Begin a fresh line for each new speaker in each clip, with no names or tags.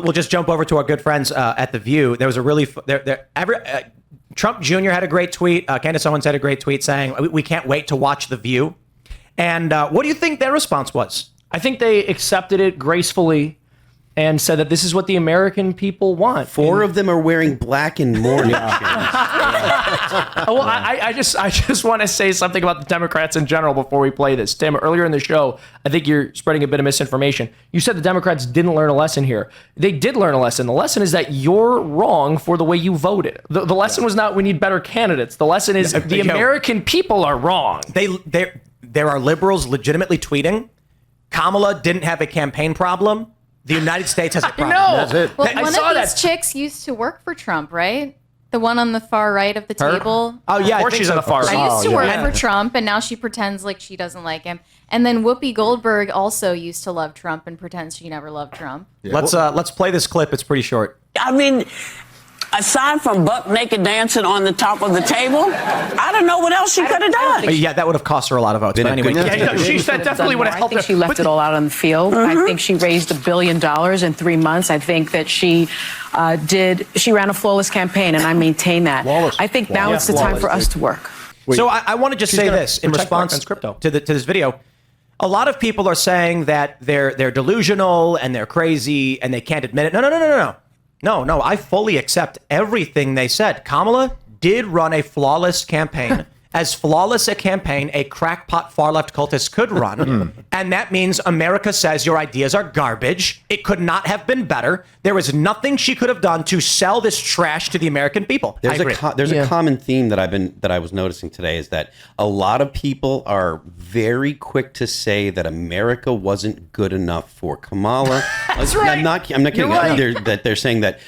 We'll just jump over to our good friends at The View. There was a really Trump Jr. had a great tweet. Candace Owens had a great tweet saying, we can't wait to watch The View. And what do you think their response was?
I think they accepted it gracefully and said that this is what the American people want.
Four of them are wearing black and mourning.
Well, I just want to say something about the Democrats in general before we play this. Tim, earlier in the show, I think you're spreading a bit of misinformation. You said the Democrats didn't learn a lesson here. They did learn a lesson. The lesson is that you're wrong for the way you voted. The lesson was not we need better candidates. The lesson is the American people are wrong.
There are liberals legitimately tweeting, Kamala didn't have a campaign problem. The United States has a problem.
That's
it. Well, one of these chicks used to work for Trump, right? The one on the far right of the table.
Oh, yeah.
Or she's on the far right.
She used to work for Trump, and now she pretends like she doesn't like him. And then Whoopi Goldberg also used to love Trump and pretends she never loved Trump.
Yeah. Let's play this clip. It's pretty short.
I mean, aside from buck naked dancing on the top of the table, I don't know what else she could have done.
Yeah, that would have cost her a lot of votes. But anyway,
she said definitely would have helped.
I think she left it all out on the field. I think she raised $1 billion in 3 months. I think that she ran a flawless campaign, and I maintain that. I think now it's the time for us to work.
So I want to just say this in response to this video. A lot of people are saying that they're delusional and they're crazy and they can't admit it. No, I fully accept everything they said. Kamala did run a flawless campaign. As flawless a campaign a crackpot far-left cultist could run. And that means America says your ideas are garbage. It could not have been better. There was nothing she could have done to sell this trash to the American people.
There's a common theme that I was noticing today is that a lot of people are very quick to say that America wasn't good enough for Kamala.
That's right.
I'm not kidding. Right. They're saying that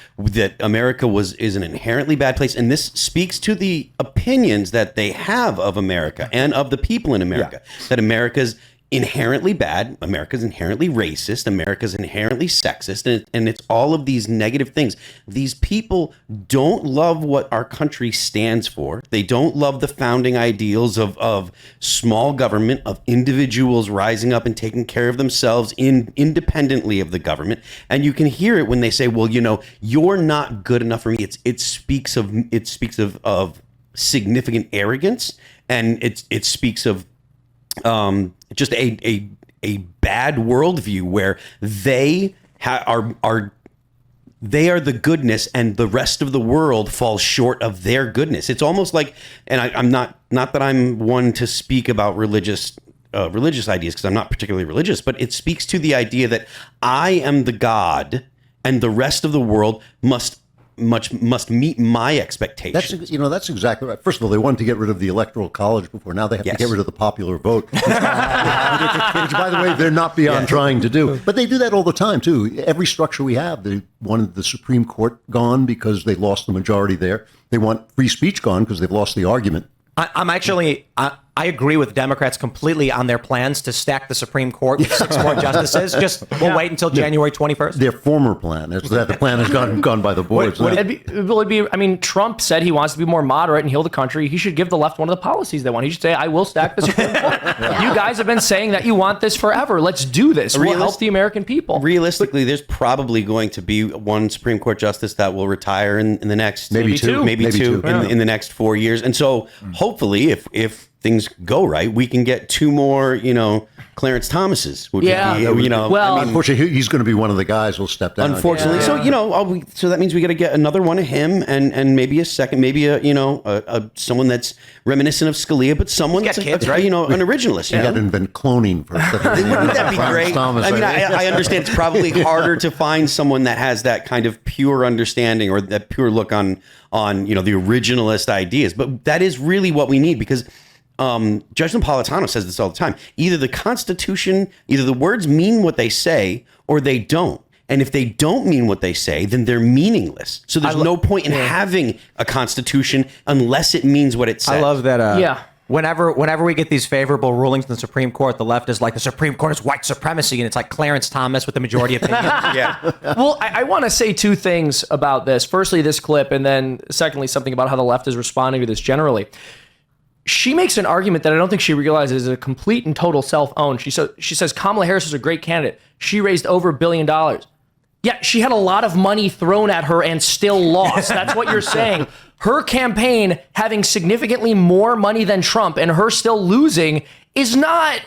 America is an inherently bad place, and this speaks to the opinions that they have of America and of the people in America. That America's inherently bad, America's inherently racist, America's inherently sexist, and it's all of these negative things. These people don't love what our country stands for. They don't love the founding ideals of small government, of individuals rising up and taking care of themselves independently of the government. And you can hear it when they say, well, you're not good enough for me. It speaks of significant arrogance, and it speaks of just a bad worldview where they are the goodness and the rest of the world falls short of their goodness. It's almost like, and I'm not that I'm one to speak about religious ideas because I'm not particularly religious, but it speaks to the idea that I am the God and the rest of the world must meet my expectations.
That's exactly right. First of all, they wanted to get rid of the Electoral College before. Now they have to get rid of the popular vote. Which, by the way, they're not beyond trying to do. But they do that all the time, too. Every structure we have, they wanted the Supreme Court gone because they lost the majority there. They want free speech gone because they've lost the argument.
I agree with Democrats completely on their plans to stack the Supreme Court with 6 more justices. We'll wait until January 21st.
Their former plan is that the plan has gone by the boards.
Trump said he wants to be more moderate and heal the country. He should give the left one of the policies they want. He should say, I will stack the Supreme Court. You guys have been saying that you want this forever. Let's do this. We'll help the American people.
Realistically, there's probably going to be one Supreme Court justice that will retire in the next
maybe two
in the next 4 years. And so hopefully if things go right, we can get 2 more, Clarence Thomases.
Unfortunately, he's going to be one of the guys who'll step down.
Unfortunately, so that means we got to get another one of him, and maybe a second, maybe someone that's reminiscent of Scalia, but someone that's kids, right? An originalist.
You got to invent cloning first.
Wouldn't that be great? I understand it's probably harder to find someone that has that kind of pure understanding or that pure look on the originalist ideas, but that is really what we need because. Judge Napolitano says this all the time. Either the words mean what they say or they don't. And if they don't mean what they say, then they're meaningless. So there's no point in having a constitution unless it means what it says.
I love that. Whenever we get these favorable rulings in the Supreme Court, the left is like, the Supreme Court is white supremacy, and it's like Clarence Thomas with the majority opinion.
Well, I want to say 2 things about this. Firstly, this clip, and then secondly, something about how the left is responding to this generally. She makes an argument that I don't think she realizes is a complete and total self-own. She says Kamala Harris is a great candidate. She raised over $1 billion. Yeah, she had a lot of money thrown at her and still lost. That's what you're saying. Her campaign having significantly more money than Trump and her still losing is not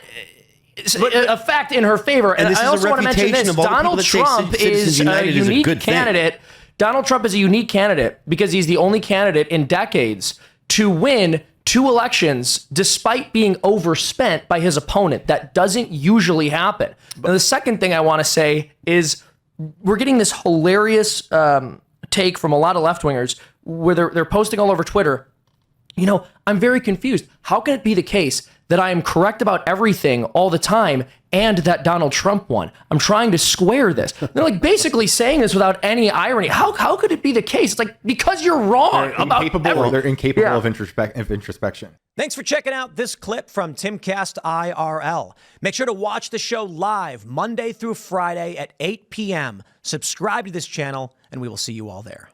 a fact in her favor. And I also want to mention this. Donald Trump is a unique candidate. Donald Trump is a unique candidate because he's the only candidate in decades to win 2 elections despite being overspent by his opponent. That doesn't usually happen. And the second thing I want to say is we're getting this hilarious take from a lot of left-wingers where they're posting all over Twitter. You know, I'm very confused. How can it be the case that I am correct about everything all the time and that Donald Trump won? I'm trying to square this. They're like basically saying this without any irony. How could it be the case? It's like, because you're wrong about everything.
They're incapable of introspection.
Thanks for checking out this clip from Timcast IRL. Make sure to watch the show live Monday through Friday at 8 p.m. Subscribe to this channel, and we will see you all there.